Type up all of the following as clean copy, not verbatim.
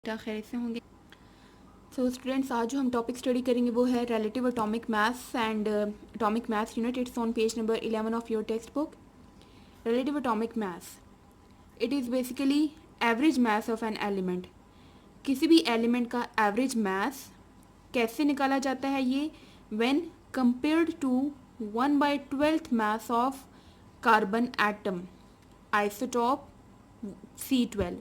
खैर से होंगे। सो स्टूडेंट्स, आज जो हम टॉपिक स्टडी करेंगे वो है relative atomic mass and atomic mass unit. It's on page number 11 of your text book. Relative atomic mass, it is basically average mass of an element. किसी भी एलिमेंट का average mass कैसे निकाला जाता है? ये when compared to 1/12 mass of carbon atom isotope C12।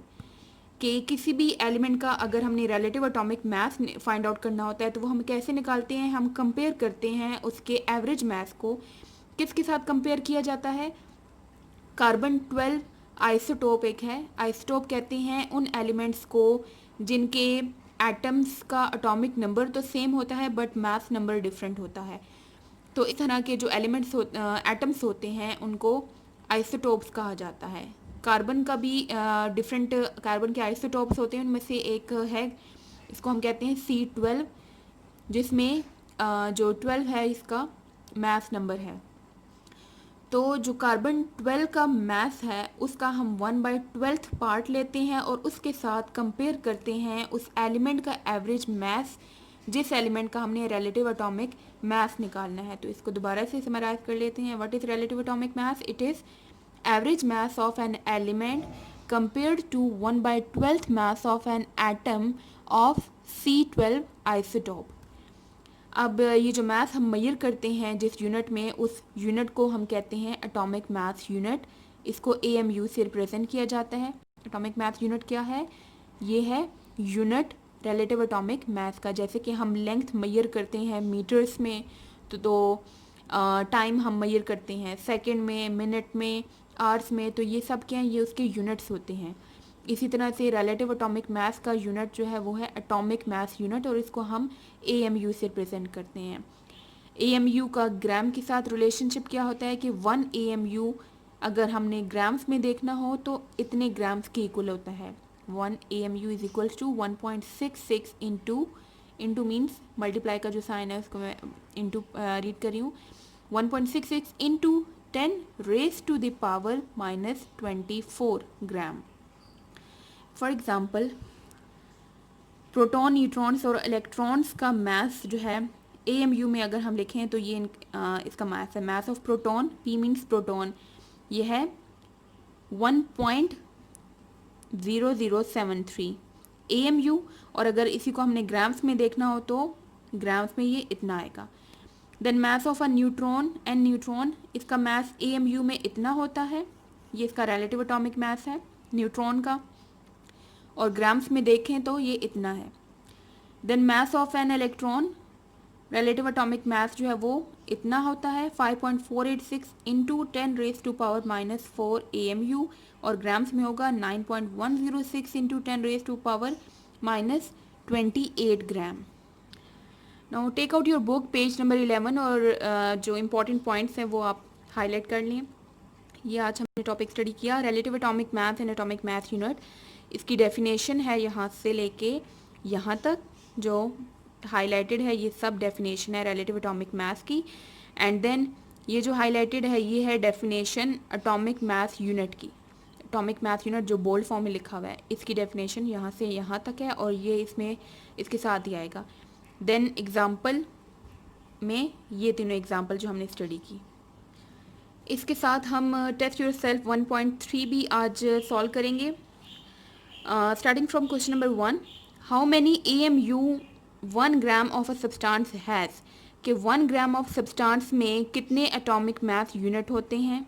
कि किसी भी एलिमेंट का अगर हमने relative atomic mass find out करना होता है तो वो हम कैसे निकालते हैं? हम कंपेयर करते हैं उसके एवरेज मास को। किसके साथ कंपेयर किया जाता है? कार्बन 12 आइसोटोप एक है। आइसोटोप कहते हैं उन एलिमेंट्स को जिनके एटम्स का एटॉमिक नंबर तो सेम होता है बट मास नंबर डिफरेंट होता है। तो इस तरह के जो एटम्स होते हैं उनको आइसोटोप्स कहा जाता है। कार्बन का भी डिफरेंट कार्बन के आइसोटोप्स होते हैं, उनमें से एक है, इसको हम कहते हैं C12, जिसमें जो 12 है इसका मास नंबर है। तो जो कार्बन 12 का मास है उसका हम 1/12 पार्ट लेते हैं और उसके साथ कंपेयर करते हैं उस एलिमेंट का एवरेज मास जिस एलिमेंट का हमने रिलेटिव एटॉमिक मास निकालना है। तो इसको दोबारा से समराइज कर लेते हैं। What is relative atomic mass? It is average mass of an element compared to 1/12 mass of an atom of C12 isotope. अब ये जो मास हम मेजर करते हैं जिस यूनिट में, उस यूनिट को हम कहते हैं एटॉमिक मास यूनिट। इसको AMU से रिप्रेजेंट किया जाता है। एटॉमिक मास यूनिट क्या है? ये है यूनिट रिलेटिव एटॉमिक मास का। जैसे कि हम लेंथ मेजर करते हैं मीटर्स में, तो टाइम हम मेजर करते हैं सेकंड में, मिनट में, आवर्स में। तो ये सब क्या है? ये उसके यूनिट्स होते हैं। इसी तरह से रिलेटिव एटॉमिक मास का यूनिट जो है वो है एटॉमिक मास यूनिट और इसको हम AMU से प्रेजेंट करते हैं। AMU का ग्राम के साथ रिलेशनशिप क्या होता है कि 1 AMU अगर हमने ग्राम्स में देखना हो तो इतने ग्राम्स के इक्वल होता है। 1 AMU is equals to 1.66 into means multiply का जो साइन है उसको मैं इंटू रीड कर रही हूँ। 1.66 into 10 raise to the power -24 gram. For example, proton, neutrons और इलेक्ट्रॉन्स का मास जो है AMU में अगर हम लिखें तो ये इसका मास है। Mass of proton, P means proton, ये है 1.0073 AMU। और अगर इसी को हमने ग्राम्स में देखना हो तो ग्राम्स में ये इतना आएगा। Then mass of a neutron and neutron, इसका मास AMU में इतना होता है। ये इसका रिलेटिव एटॉमिक मास है न्यूट्रॉन का, और ग्राम्स में देखें तो ये इतना है। Then mass of an electron, relative atomic mass जो है वो इतना होता है 5.486 into 10 raise to power -4 AMU, और ग्राम्स में होगा 9.106 into 10 raise to power -28 gram. Now take out your book page number 11 और जो इम्पोर्टेंट पॉइंट्स हैं वो आप हाईलाइट कर लें। ये आज हमने टॉपिक स्टडी किया relative atomic mass and atomic mass unit. इसकी डेफिनेशन है यहाँ से लेके यहाँ तक जो हाईलाइटेड है, ये सब डेफिनेशन है रिलेटिव एटॉमिक मास की। एंड देन ये जो हाईलाइटेड है ये है डेफिनेशन एटॉमिक मास यूनिट की। एटॉमिक मास यूनिट जो बोल्ड फॉर्म में लिखा हुआ है इसकी डेफिनेशन यहाँ से यहाँ तक है और ये इसमें इसके साथ ही आएगा। देन एग्जाम्पल में ये तीनों एग्जाम्पल जो हमने स्टडी की, इसके साथ हम टेस्ट योर सेल्फ 1.3 भी आज सॉल्व करेंगे। Starting from question number 1, how many AMU 1 gram of a substance has, कि 1 ग्राम ऑफ सब्सटेंस में कितने एटॉमिक मास यूनिट होते हैं।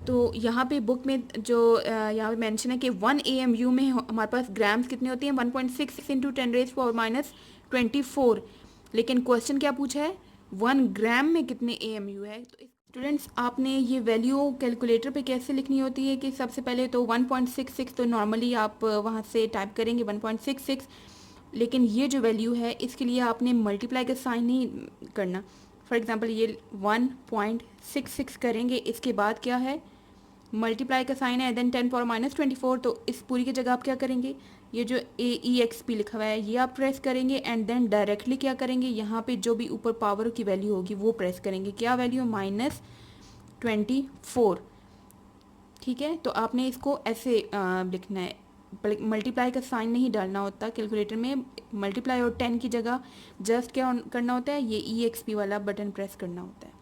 तो यहाँ पे बुक में जो यहाँ पे मेंशन है कि 1 AMU में हमारे पास ग्राम्स कितने होते हैं 1.6 इंटू 10 रेज पावर -24। लेकिन क्वेश्चन क्या पूछा है? 1 ग्राम में कितने AMU है। तो स्टूडेंट्स, आपने ये वैल्यू कैलकुलेटर पे कैसे लिखनी होती है कि सबसे पहले तो 1.66 तो नॉर्मली आप वहाँ से टाइप करेंगे 1.66, लेकिन ये जो वैल्यू है इसके लिए आपने मल्टीप्लाई का साइन नहीं करना। फॉर एग्जांपल ये 1.66 करेंगे, इसके बाद क्या है मल्टीप्लाई का साइन है, देन 10 पावर -24। तो इस पूरी की जगह आप क्या करेंगे, ये जो AEXP लिखा हुआ है ये आप प्रेस करेंगे एंड देन डायरेक्टली क्या करेंगे, यहाँ पे जो भी ऊपर पावर की वैल्यू होगी वो प्रेस करेंगे। क्या वैल्यू? -24। ठीक है, तो आपने इसको ऐसे लिखना है मल्टीप्लाई का साइन नहीं डालना होता कैलकुलेटर में, मल्टीप्लाई और 10 की जगह जस्ट क्या करना होता है, ये EXP वाला बटन प्रेस करना होता है।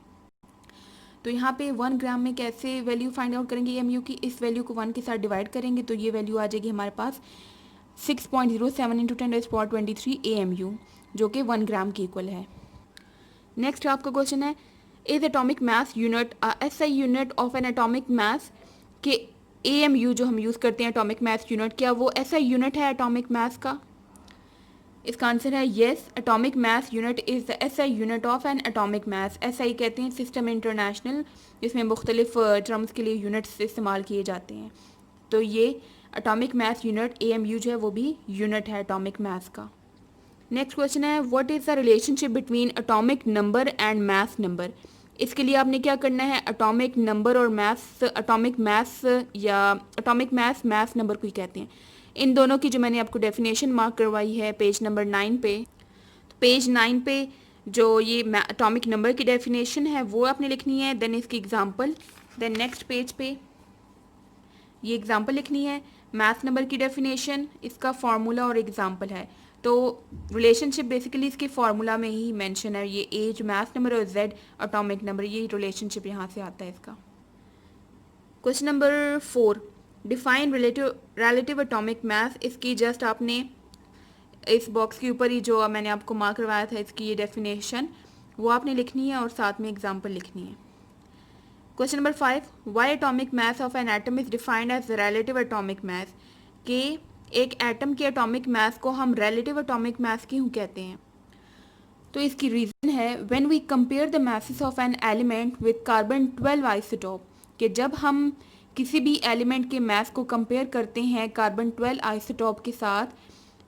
तो यहाँ पे 1 ग्राम में कैसे वैल्यू फाइंड आउट करेंगे AMU की, इस वैल्यू को 1 के साथ डिवाइड करेंगे तो ये वैल्यू आ जाएगी हमारे पास 6.07 × 10⁻23 AMU, जो कि 1 ग्राम की इक्वल है। नेक्स्ट आपका क्वेश्चन है, is atomic mass unit SI unit of N atomic mass, के AMU जो हम यूज़ करते हैं एटॉमिक मास यूनिट, क्या वो SI यूनिट है एटॉमिक मास का? इसका आंसर है yes, atomic mass unit is the SI unit of N atomic mass. SI कहते हैं सिस्टम इंटरनेशनल, जिसमें मुख्तलिफ टर्म्स के लिए यूनिट्स इस्तेमाल किए जाते हैं। तो ये एटॉमिक मास यूनिट AMU जो है वो भी यूनिट है एटॉमिक मास का। नेक्स्ट क्वेश्चन है, what is the relationship between atomic number and mass number. इसके लिए आपने क्या करना है, एटॉमिक नंबर और मास, एटॉमिक मास या एटॉमिक मास नंबर को ही कहते हैं, इन दोनों की जो मैंने आपको डेफिनेशन मार्क करवाई है पेज नंबर 9 पे, तो पेज 9 पे जो ये एटॉमिक नंबर की डेफिनेशन है वो आपने लिखनी है, देन इसकी एग्जांपल, देन नेक्स्ट पेज पे ये एग्जांपल लिखनी है, मास नंबर की डेफिनेशन, इसका फार्मूला और एग्जांपल है। तो रिलेशनशिप बेसिकली इसके फार्मूला में ही मेंशन है, ये A जो मास नंबर और Z एटॉमिक नंबर, ये रिलेशनशिप यहाँ से आता है इसका। Question number 4, define relative atomic मास। इसकी जस्ट आपने इस बॉक्स के ऊपर ही जो मैंने आपको मार्क करवाया था इसकी ये डेफिनेशन वो आपने लिखनी है और साथ में एग्जांपल लिखनी है। Question number 5, why atomic mass of an atom is defined as relative atomic mass, कि एक एटम के एटॉमिक मास को हम रिलेटिव एटॉमिक मास क्यों कहते हैं। तो इसकी रीज़न है, when we compare the masses of an element with carbon 12 isotope, कि जब हम किसी भी एलिमेंट के मास को कंपेयर करते हैं कार्बन 12 आइसोटोप के साथ,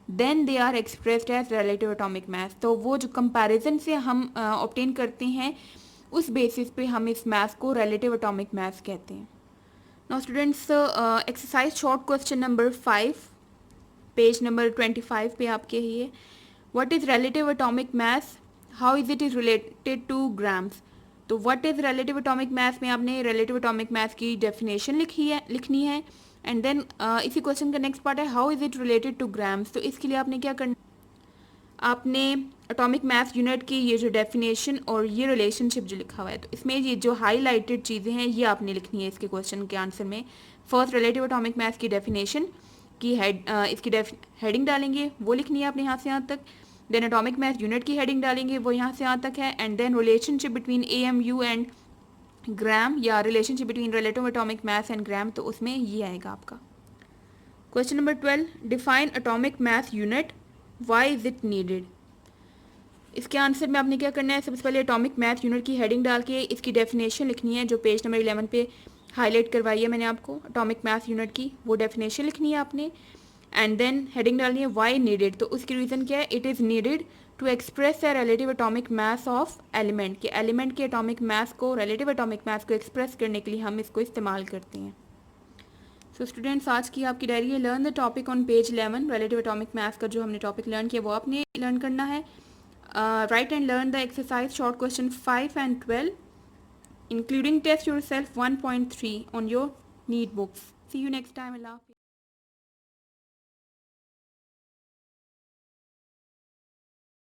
then they are expressed as relative atomic mass. तो वो जो कंपैरिजन से हम ऑब्टेन करते हैं उस बेसिस पे हम इस मास को रिलेटिव एटॉमिक मास कहते हैं। Now students, exercise short question number 5 page number 25 पे आपके ये, what is relative atomic mass, how is it is related to grams. तो what is relative atomic mass में आपने रिलेटिव एटॉमिक मास की definition लिखनी है एंड देन इसी क्वेश्चन का नेक्स्ट पार्ट है, how is it related to grams. तो इसके लिए आपने क्या करना, आपने एटॉमिक मास यूनिट की ये जो डेफिनेशन और ये रिलेशनशिप जो लिखा हुआ है, तो इसमें ये जो हाईलाइटेड चीज़ें हैं ये आपने लिखनी है इसके क्वेश्चन के आंसर में। फर्स्ट रिलेटिव एटॉमिक मास की डेफिनेशन की इसकी हेडिंग डालेंगे, वो लिखनी है आपने यहाँ से यहाँ तक। देन एटॉमिक मास यूनिट की हेडिंग डालेंगे, वो यहाँ से यहाँ तक है। And then relationship between AMU and gram, या relationship between relative atomic mass and gram, तो उसमें ये आएगा आपका। Question number 12, define atomic mass unit, why is it needed. इसके आंसर में आपने क्या करना है, सबसे पहले एटॉमिक मास यूनिट की हेडिंग डाल के इसकी डेफिनेशन लिखनी है, जो पेज नंबर 11 पे हाईलाइट करवाई है मैंने आपको एटॉमिक मास यूनिट की, वो डेफिनेशन लिखनी है आपने। एंड देन हेडिंग डालनी है वाई नीडेड, तो उसकी रीज़न क्या है, it is needed to express the relative atomic mass of element, के एलिमेंट के एटॉमिक मास को, रिलेटिव एटॉमिक मास को एक्सप्रेस करने के लिए हम इसको इस्तेमाल करते हैं। सो स्टूडेंट्स, आज की आपकी डायरी है, learn the topic on page 11, relative atomic मास का जो हमने टॉपिक लर्न किया वो आपने लर्न करना है। Right and learn the exercise short question 5 and 12, including test yourself 1.3 on your need books. See you next time. Allah.